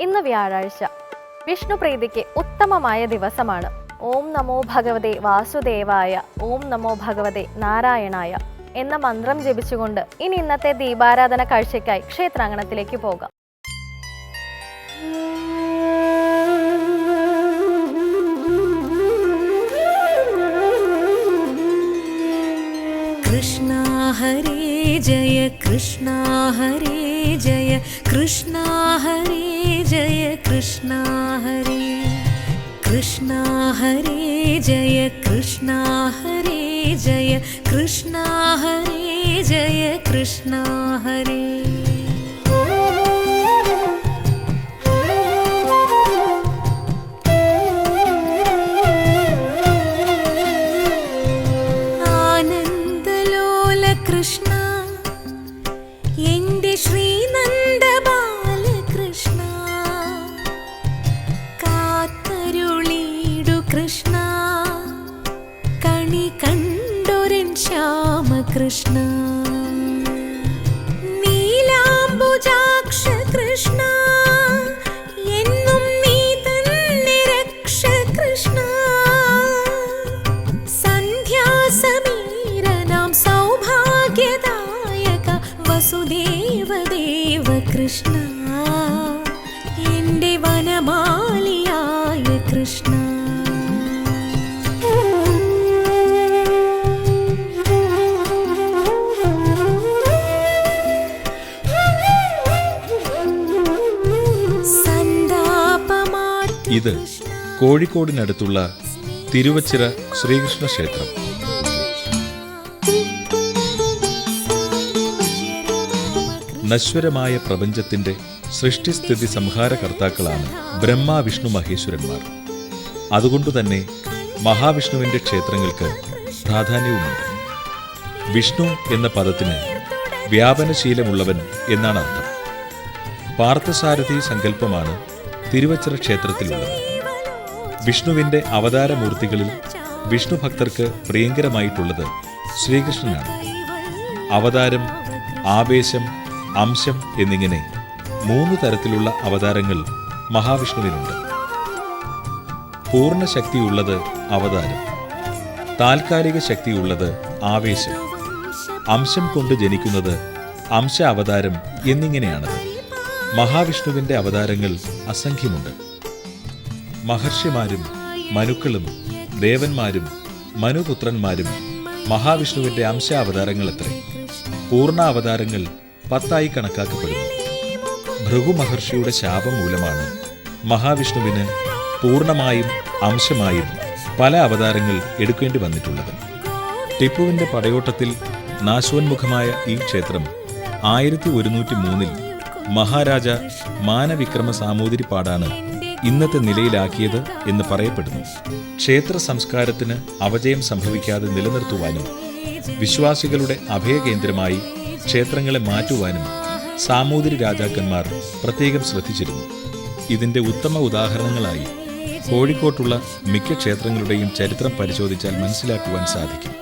ഇന്ന് വ്യാഴാഴ്ച. വിഷ്ണുപ്രീതിക്ക് ഉത്തമമായ ദിവസമാണ്. ഓം നമോ ഭഗവതേ വാസുദേവായ, ഓം നമോ ഭഗവതേ നാരായണായ എന്ന മന്ത്രം ജപിച്ചുകൊണ്ട് ഇനി ഇന്നത്തെ ദീപാരാധന കാഴ്ചയ്ക്കായി ക്ഷേത്രാങ്കണത്തിലേക്ക് പോകാം. കൃഷ്ണ ഹരേ ജയ കൃഷ്ണ ഹരേ ജയ കൃഷ്ണ ഹരേ ജയ കൃഷ്ണ ഹരേ കൃഷ്ണ ഹരേ ജയ കൃഷ്ണ ഹരേ ജയ കൃഷ്ണ ഹരേ ജയ കൃഷ്ണ ഹരേ. കൃഷ്ണ എന്റെ ശ്രീനന്ദ ബാലകൃഷ്ണ, കാത്തരുളിടു കൃഷ്ണ, കണി കണ്ടൊരൻ ശ്യാമകൃഷ്ണ, നീലാംബുജാക്ഷ കൃഷ്ണ, എന്നും നീ തന്നെ രക്ഷ കൃഷ്ണ, സന്ധ്യാസമീരനാം സൗഭാഗ്യദായക വസുദേവദേവ കൃഷ്ണ, എന്റെ വനമാലിയായ കൃഷ്ണ. ഇത് കോഴിക്കോടിനടുത്തുള്ള തിരുവച്ചിറ ശ്രീകൃഷ്ണ ക്ഷേത്രം. നശ്വരമായ പ്രപഞ്ചത്തിന്റെ സൃഷ്ടിസ്ഥിതി സംഹാരകർത്താക്കളാണ് ബ്രഹ്മ വിഷ്ണു മഹേശ്വരന്മാർ. അതുകൊണ്ടുതന്നെ മഹാവിഷ്ണുവിന്റെ ക്ഷേത്രങ്ങൾക്ക് പ്രാധാന്യവുമുണ്ട്. വിഷ്ണു എന്ന പദത്തിന് വ്യാപനശീലമുള്ളവൻ എന്നാണ് അർത്ഥം. പാർത്ഥസാരഥി സങ്കല്പമാണ് തിരുവച്ചിറ ക്ഷേത്രത്തിലുള്ളത്. വിഷ്ണുവിന്റെ അവതാരമൂർത്തികളിൽ വിഷ്ണു ഭക്തർക്ക് പ്രിയങ്കരമായിട്ടുള്ളത് ശ്രീകൃഷ്ണനാണ്. അവതാരം, ആവേശം, അംശം എന്നിങ്ങനെ 3 തരത്തിലുള്ള അവതാരങ്ങൾ മഹാവിഷ്ണുവിനുണ്ട്. പൂർണ്ണ ശക്തിയുള്ളത് അവതാരം, താൽക്കാലിക ശക്തിയുള്ളത് ആവേശം, അംശം കൊണ്ട് ജനിക്കുന്നത് അംശ അവതാരം എന്നിങ്ങനെയാണത്. മഹാവിഷ്ണുവിന്റെ അവതാരങ്ങൾ അസംഖ്യമുണ്ട്. മഹർഷിമാരും മനുക്കളും ദേവന്മാരും മനുപുത്രന്മാരും മഹാവിഷ്ണുവിന്റെ അംശാവതാരങ്ങളത്രേ. പൂർണ്ണാവതാരങ്ങൾ 10 കണക്കാക്കപ്പെടുന്നു. ഭൃഗു മഹർഷിയുടെ ശാപം മൂലമാണ് മഹാവിഷ്ണുവിന് പൂർണ്ണമായും അംശമായും പല അവതാരങ്ങൾ എടുക്കേണ്ടി വന്നിട്ടുള്ളത്. ടിപ്പുവിന്റെ പടയോട്ടത്തിൽ നാശോന്മുഖമായ ഈ ക്ഷേത്രം 1103 മഹാരാജ മാനവിക്രമ സാമൂതിരിപ്പാടാണ് ഇന്നത്തെ നിലയിലാക്കിയത് എന്ന് പറയപ്പെടുന്നു. ക്ഷേത്ര സംസ്കാരത്തിന് അപജയം സംഭവിക്കാതെ നിലനിർത്തുവാനും വിശ്വാസികളുടെ അഭയകേന്ദ്രമായി ക്ഷേത്രങ്ങളെ മാറ്റുവാനും സാമൂതിരി രാജാക്കന്മാർ പ്രത്യേകം ശ്രദ്ധിച്ചിരുന്നു. ഇതിന്റെ ഉത്തമ ഉദാഹരണങ്ങളായി കോഴിക്കോട്ടുള്ള മിക്ക ക്ഷേത്രങ്ങളുടെയും ചരിത്രം പരിശോധിച്ചാൽ മനസ്സിലാക്കുവാൻ സാധിക്കും.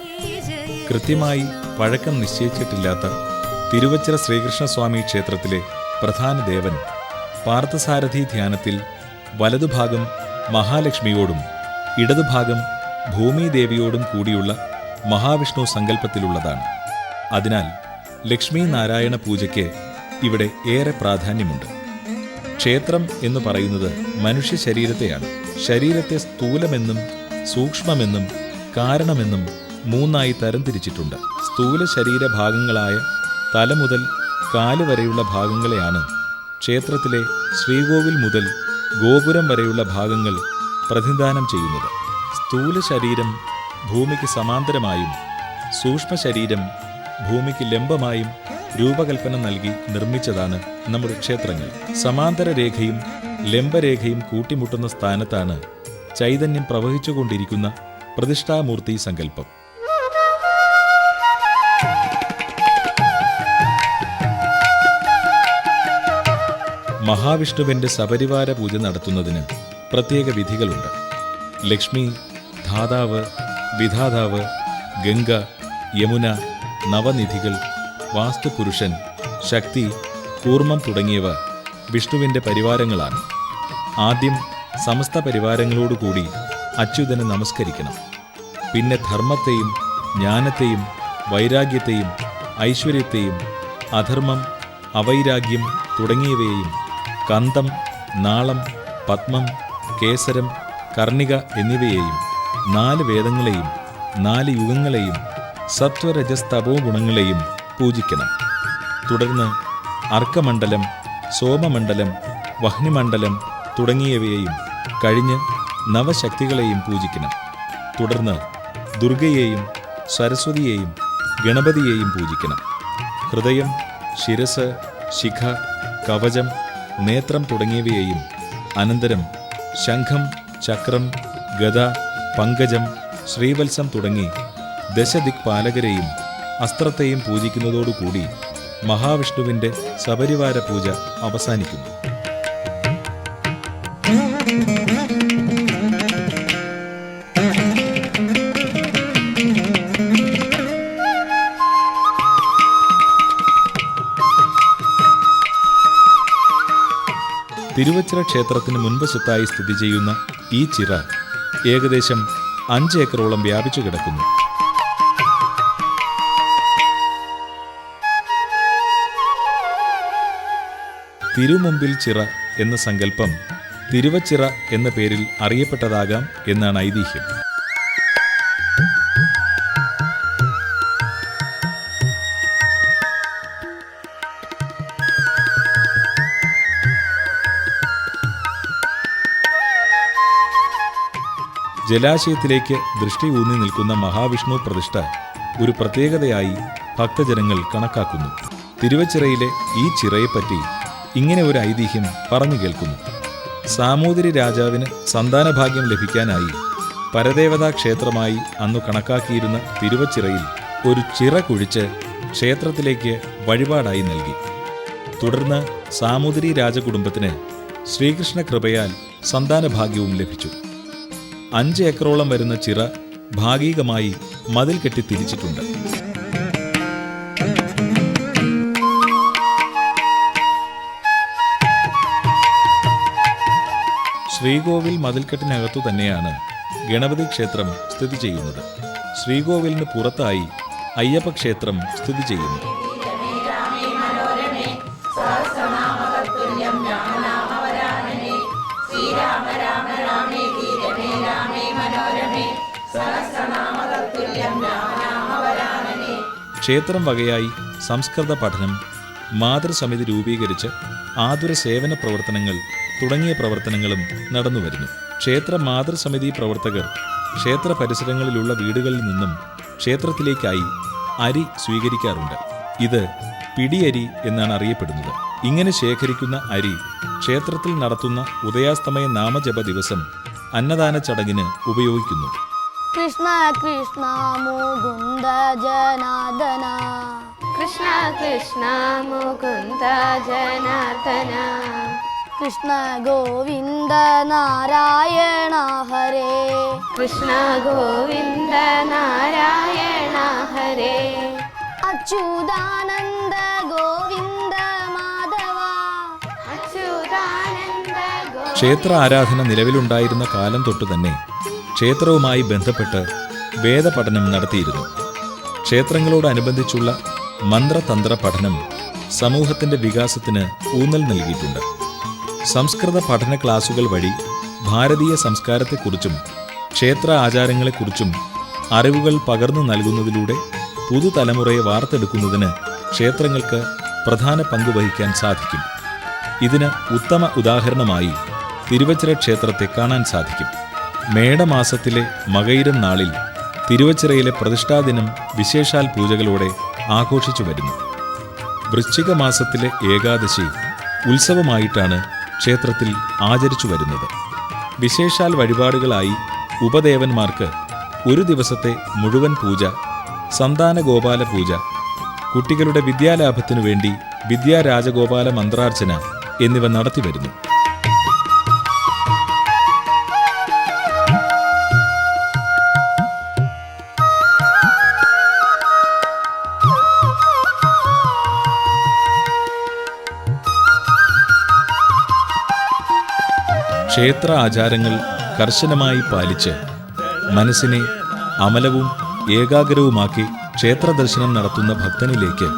കൃത്യമായി പഴക്കം നിശ്ചയിച്ചിട്ടില്ലാത്ത തിരുവച്ചിറ ശ്രീകൃഷ്ണസ്വാമി ക്ഷേത്രത്തിലെ പ്രധാന ദേവൻ പാർത്ഥസാരഥി ധ്യാനത്തിൽ വലതുഭാഗം മഹാലക്ഷ്മിയോടും ഇടതുഭാഗം ഭൂമിദേവിയോടും കൂടിയുള്ള മഹാവിഷ്ണു സങ്കല്പത്തിലുള്ളതാണ്. അതിനാൽ ലക്ഷ്മി നാരായണ പൂജയ്ക്ക് ഇവിടെ ഏറെ പ്രാധാന്യമുണ്ട്. ക്ഷേത്രം എന്ന് പറയുന്നത് മനുഷ്യ ശരീരത്തെയാണ്. ശരീരത്തെ സ്ഥൂലമെന്നും സൂക്ഷ്മമെന്നും കാരണമെന്നും 3 തരംതിരിച്ചിട്ടുണ്ട്. സ്ഥൂല ശരീരഭാഗങ്ങളായ തല മുതൽ കാല് വരെയുള്ള ഭാഗങ്ങളെയാണ് ക്ഷേത്രത്തിലെ ശ്രീകോവിൽ മുതൽ ഗോപുരം വരെയുള്ള ഭാഗങ്ങൾ പ്രതിനിധാനം ചെയ്യുന്നത്. സ്ഥൂല ശരീരം ഭൂമിക്ക് സമാന്തരമായും സൂക്ഷ്മ ശരീരം ഭൂമിക്ക് ലംബമായും രൂപകൽപ്പന നൽകി നിർമ്മിച്ചതാണ് നമ്മുടെ ക്ഷേത്രങ്ങൾ. സമാന്തര രേഖയും ലംബരേഖയും കൂട്ടിമുട്ടുന്ന സ്ഥാനത്താണ് ചൈതന്യം പ്രവഹിച്ചുകൊണ്ടിരിക്കുന്ന പ്രതിഷ്ഠാമൂർത്തി സങ്കല്പം. മഹാവിഷ്ണുവിന്റെ സപരിവാര പൂജ നടത്തുന്നതിന് പ്രത്യേക വിധികളുണ്ട്. ലക്ഷ്മി, ധാതാവ്, വിധാതാവ്, ഗംഗ, യമുന, നവനിധികൾ, വാസ്തുപുരുഷൻ, ശക്തി, കൂർമ്മം തുടങ്ങിയവ വിഷ്ണുവിൻ്റെ പരിവാരങ്ങളാണ്. ആദ്യം സമസ്ത പരിവാരങ്ങളോടുകൂടി അച്യുതനെ നമസ്കരിക്കണം. പിന്നെ ധർമ്മത്തെയും ജ്ഞാനത്തെയും വൈരാഗ്യത്തെയും ഐശ്വര്യത്തെയും അധർമ്മം അവൈരാഗ്യം തുടങ്ങിയവയെയും കന്തം നാളം പത്മം കേസരം കർണിക എന്നിവയെയും 4 വേദങ്ങളെയും 4 യുഗങ്ങളെയും സത്വരജസ്തപോ ഗുണങ്ങളെയും പൂജിക്കണം. തുടർന്ന് അർക്കമണ്ഡലം സോമമണ്ഡലം വഹ്നിമണ്ഡലം തുടങ്ങിയവയെയും കഴിഞ്ഞ് നവശക്തികളെയും പൂജിക്കണം. തുടർന്ന് ദുർഗയെയും സരസ്വതിയെയും ഗണപതിയെയും പൂജിക്കണം. ഹൃദയം ശിരസ് ശിഖ കവചം നേത്രം തുടങ്ങിയവയെയും അനന്തരം ശംഖം ചക്രം ഗദ പങ്കജം ശ്രീവത്സം തുടങ്ങി ദശദിക്പാലകരെയും അസ്ത്രത്തെയും പൂജിക്കുന്നതോടുകൂടി മഹാവിഷ്ണുവിൻ്റെ സപരിവാര പൂജ അവസാനിക്കുന്നു. തിരുവച്ചിറ ക്ഷേത്രത്തിന് മുൻവശത്തായി സ്ഥിതി ചെയ്യുന്ന ഈ ചിറ ഏകദേശം 5 ഏക്കറോളം വ്യാപിച്ചു കിടക്കുന്നു. തിരുമുമ്പിൽ ചിറ എന്ന സങ്കല്പം തിരുവച്ചിറ എന്ന പേരിൽ അറിയപ്പെട്ടതാകാം എന്നാണ് ഐതിഹ്യം. ജലാശയത്തിലേക്ക് ദൃഷ്ടി ഊന്നി നിൽക്കുന്ന മഹാവിഷ്ണു പ്രതിഷ്ഠ ഒരു പ്രത്യേകതയായി ഭക്തജനങ്ങൾ കണക്കാക്കുന്നു. തിരുവച്ചിറയിലെ ഈ ചിറയെപ്പറ്റി ഇങ്ങനെ ഒരു ഐതിഹ്യം പറഞ്ഞു കേൾക്കുന്നു. സാമൂതിരി രാജാവിന് സന്താനഭാഗ്യം ലഭിക്കാനായി പരദേവതാ ക്ഷേത്രമായി അന്നു കണക്കാക്കിയിരുന്ന തിരുവച്ചിറയിൽ ഒരു ചിറ കുഴിച്ച് ക്ഷേത്രത്തിലേക്ക് വഴിപാടായി നൽകി. തുടർന്ന് സാമൂതിരി രാജകുടുംബത്തിന് ശ്രീകൃഷ്ണ കൃപയാൽ സന്താനഭാഗ്യവും ലഭിച്ചു. 5 ഏക്കറോളം വരുന്ന ചിറ ഭാഗികമായി മതിൽ കെട്ടി തിരിച്ചിട്ടുണ്ട്. ശ്രീകോവിൽ മതിൽക്കെട്ടിനകത്തു തന്നെയാണ് ഗണപതി ക്ഷേത്രം സ്ഥിതി ചെയ്യുന്നത്. ശ്രീകോവിലിന് പുറത്തായി അയ്യപ്പ ക്ഷേത്രം സ്ഥിതി ചെയ്യുന്നു. ക്ഷേത്രം വകയായി സംസ്കൃത പഠനം മാതൃസമിതി രൂപീകരിച്ച് ആതുര സേവന പ്രവർത്തനങ്ങൾ തുടങ്ങിയ പ്രവർത്തനങ്ങളും നടന്നുവരുന്നു. ക്ഷേത്ര മാതൃസമിതി പ്രവർത്തകർ ക്ഷേത്ര പരിസരങ്ങളിലുള്ള വീടുകളിൽ നിന്നും ക്ഷേത്രത്തിലേക്കായി അരി സ്വീകരിക്കാറുണ്ട്. ഇത് പിടിയരി എന്നാണ് അറിയപ്പെടുന്നത്. ഇങ്ങനെ ശേഖരിക്കുന്ന അരി ക്ഷേത്രത്തിൽ നടത്തുന്ന ഉദയാസ്തമയ നാമജപ ദിവസം അന്നദാന ചടങ്ങിന് ഉപയോഗിക്കുന്നു. കൃഷ്ണ കൃഷ്ണ മുകുന്ദ ജനാർദ്ദന കൃഷ്ണ കൃഷ്ണ മുകുന്ദ ജനാർദ്ദന കൃഷ്ണ ഗോവിന്ദ നാരായണ ഹരേ കൃഷ്ണ ഗോവിന്ദ നാരായണ ഹരേ അച്യുതാനന്ദ ഗോവിന്ദ മാധവ അച്യുതാനന്ദ ക്ഷേത്ര ആരാധന നിലവിലുണ്ടായിരുന്ന കാലം തൊട്ടു തന്നെ ക്ഷേത്രവുമായി ബന്ധപ്പെട്ട് വേദപഠനം നടത്തിയിരുന്നു. ക്ഷേത്രങ്ങളോടനുബന്ധിച്ചുള്ള മന്ത്രതന്ത്ര പഠനം സമൂഹത്തിന്റെ വികാസത്തിന് ഊന്നൽ നൽകിയിട്ടുണ്ട്. സംസ്കൃത പഠന ക്ലാസുകൾ വഴി ഭാരതീയ സംസ്കാരത്തെക്കുറിച്ചും ക്ഷേത്ര ആചാരങ്ങളെക്കുറിച്ചും അറിവുകൾ പകർന്നു നൽകുന്നതിലൂടെ പുതുതലമുറയെ വാർത്തെടുക്കുന്നതിന് ക്ഷേത്രങ്ങൾക്ക് പ്രധാന പങ്ക് വഹിക്കാൻ സാധിക്കും. ഇതിന് ഉത്തമ ഉദാഹരണമായി തിരുവച്ചിറ ക്ഷേത്രത്തെ കാണാൻ സാധിക്കും. മേടമാസത്തിലെ മകയിരം നാളിൽ തിരുവച്ചിറയിലെ പ്രതിഷ്ഠാദിനം വിശേഷാൽ പൂജകളോടെ ആഘോഷിച്ചു വരുന്നു. വൃശ്ചിക മാസത്തിലെ ഏകാദശി ഉത്സവമായിട്ടാണ് ക്ഷേത്രത്തിൽ ആചരിച്ചു വരുന്നത്. വിശേഷാൽ വഴിപാടുകളായി ഉപദേവന്മാർക്ക് ഒരു ദിവസത്തെ മുഴുവൻ പൂജ, സന്താന ഗോപാല പൂജ, കുട്ടികളുടെ വിദ്യാലാഭത്തിനു വേണ്ടി വിദ്യാരാജഗോപാല മന്ത്രാർച്ചന എന്നിവ നടത്തിവരുന്നു. ക്ഷേത്ര ആചാരങ്ങൾ കർശനമായി പാലിച്ച് മനസ്സിനെ അമലവും ഏകാഗ്രവുമാക്കി ക്ഷേത്രദർശനം നടത്തുന്ന ഭക്തനിലേക്ക്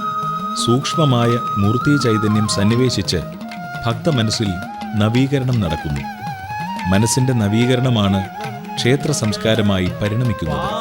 സൂക്ഷ്മമായ മൂർത്തി ചൈതന്യം സന്നിവേശിച്ച് ഭക്തമനസ്സിൽ നവീകരണം നടക്കുന്നു. മനസ്സിന്റെ നവീകരണമാണ് ക്ഷേത്ര സംസ്കാരമായി പരിണമിക്കുന്നത്.